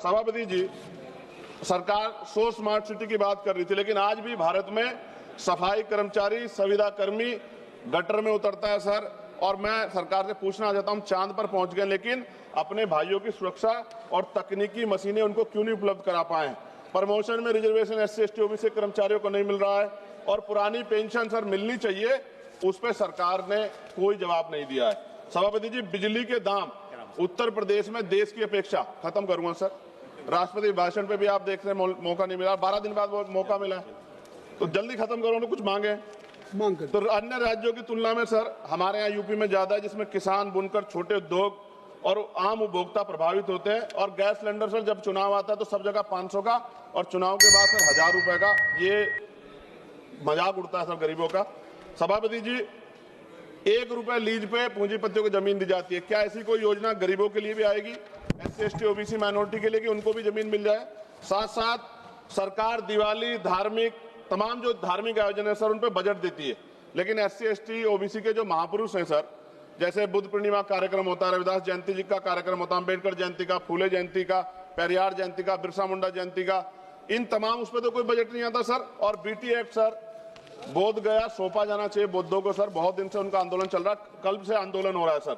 सभापति जी, सरकार 100 smart city की बात कर रही थी, लेकिन आज भी भारत में सफाई कर्मचारी, संविदा कर्मी गटर में उतरता है सर। और मैं सरकार से पूछना चाहता हूं, चांद पर पहुंच गए लेकिन अपने भाइयों की सुरक्षा और तकनीकी मशीनें उनको क्यों नहीं उपलब्ध करा पाए? प्रमोशन में रिजर्वेशन SC ST OBC कर्मचारियों को नहीं मिल रहा है और पुरानी पेंशन सर मिलनी चाहिए, उस पर सरकार ने कोई जवाब नहीं दिया है। सभापति जी, बिजली के दाम उत्तर प्रदेश में देश की अपेक्षा, खत्म करूंगा सर, राष्ट्रपति भाषण पे भी आप देख रहे हैं मौका नहीं मिला, 12 दिन बाद मौका मिला, तो जल्दी खत्म करो, कुछ मांगे तो अन्य राज्यों की तुलना में सर हमारे यहाँ यूपी में ज्यादा है, जिसमें किसान, बुनकर, छोटे उद्योग और आम उपभोक्ता प्रभावित होते हैं। और गैस सिलेंडर सर जब चुनाव आता है तो सब जगह 500 का और चुनाव के बाद सर 1000 रुपए का, ये मजाक उड़ता है सर गरीबों का। सभापति जी, 1 रुपए लीज पे पूंजीपतियों को जमीन दी जाती है, क्या ऐसी कोई योजना गरीबों के लिए भी आएगी, SC ST OBC माइनॉरिटी के लिए, कि उनको भी जमीन मिल जाए? साथ साथ सरकार दिवाली, धार्मिक, तमाम जो धार्मिक आयोजन है सर उन पर बजट देती है, लेकिन SC ST OBC के जो महापुरुष हैं सर, जैसे बुद्ध पूर्णिमा कार्यक्रम होता है, रविदास जयंती जी का कार्यक्रम होता है, अम्बेडकर जयंती का, फूले जयंती का, पेरियार जयंती का, बिरसा मुंडा जयंती का, इन तमाम उस पर तो कोई बजट नहीं आता सर। और BT एक्ट सर, बोध गया सौंपा जाना चाहिए बुद्धों को सर, बहुत दिन से उनका आंदोलन चल रहा है, कल से आंदोलन हो रहा है सर।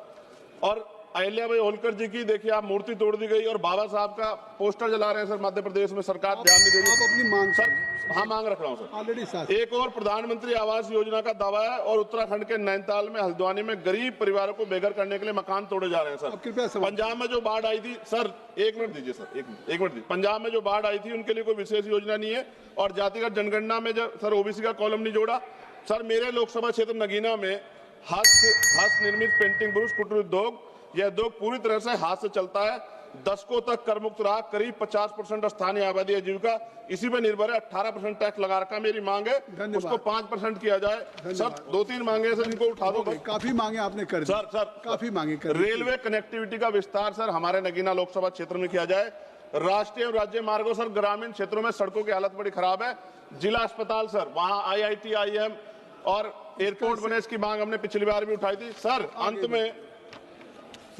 और अहिल्याबाई होलकर जी की देखिए आप मूर्ति तोड़ दी गई और बाबा साहब का पोस्टर जला रहे हैं सर मध्य प्रदेश में, सरकार ध्यान नहीं दे रही। आप अपनी मांग सर, हाँ मांग रख रहा हूँ सर ऑलरेडी। एक और प्रधानमंत्री आवास योजना का दावा है और उत्तराखंड के नैनीताल में, हल्द्वानी में गरीब परिवारों को बेघर करने के लिए मकान तोड़े जा रहे हैं सर। कृपया पंजाब में जो बाढ़ आई थी सर, एक मिनट दीजिए सर, एक मिनट दीजिए। पंजाब में जो बाढ़ आई थी उनके लिए कोई विशेष योजना नहीं है और जातिगत जनगणना में जब सर OBC का कॉलम नहीं जोड़ा। सर मेरे लोकसभा क्षेत्र नगीना में हस्त निर्मित पेंटिंग ब्रुश कुटीर उद्योग, यह उद्योग पूरी तरह से हाथ से चलता है, दशकों तक कर मुक्त रहा, करीब 50% स्थानीय आबादी आजीविका इसी पे निर्भर है, 18% टैक्स लगा रखा। मेरी मांग है उसको 5% किया जाए। सर 2-3 मांगे सर, इनको उठा दो। काफी मांगे आपने कर दी सर काफी मांगे कर। रेलवे कनेक्टिविटी का विस्तार सर हमारे नगीना लोकसभा क्षेत्र में किया जाए। राष्ट्रीय और राज्य मार्गों सर, ग्रामीण क्षेत्रों में सड़कों की हालत बड़ी खराब है। जिला अस्पताल सर, वहाँ IIT IIM और एयरपोर्ट बने, इसकी मांग हमने पिछली बार भी उठाई थी सर। अंत में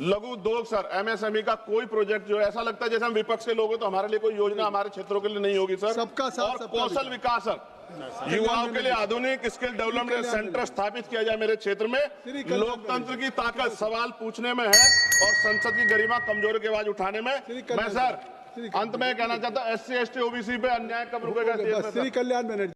लघु उद्योग सर, MSME का कोई प्रोजेक्ट जो ऐसा लगता है जैसे हम विपक्ष के लोग हैं तो हमारे लिए कोई योजना हमारे क्षेत्रों के लिए नहीं होगी सर। सबका साथ, और कौशल विकास सर, युवाओं के लिए आधुनिक स्किल डेवलपमेंट सेंटर स्थापित किया जाए मेरे क्षेत्र में। लोकतंत्र की ताकत सवाल पूछने में है और संसद की गरिमा कमजोर की आवाज उठाने में। मैं सर अंत में कहना चाहता हूँ, SC ST OBC पे अन्याय कब रुकेगा? श्री कल्याण बनर्जी।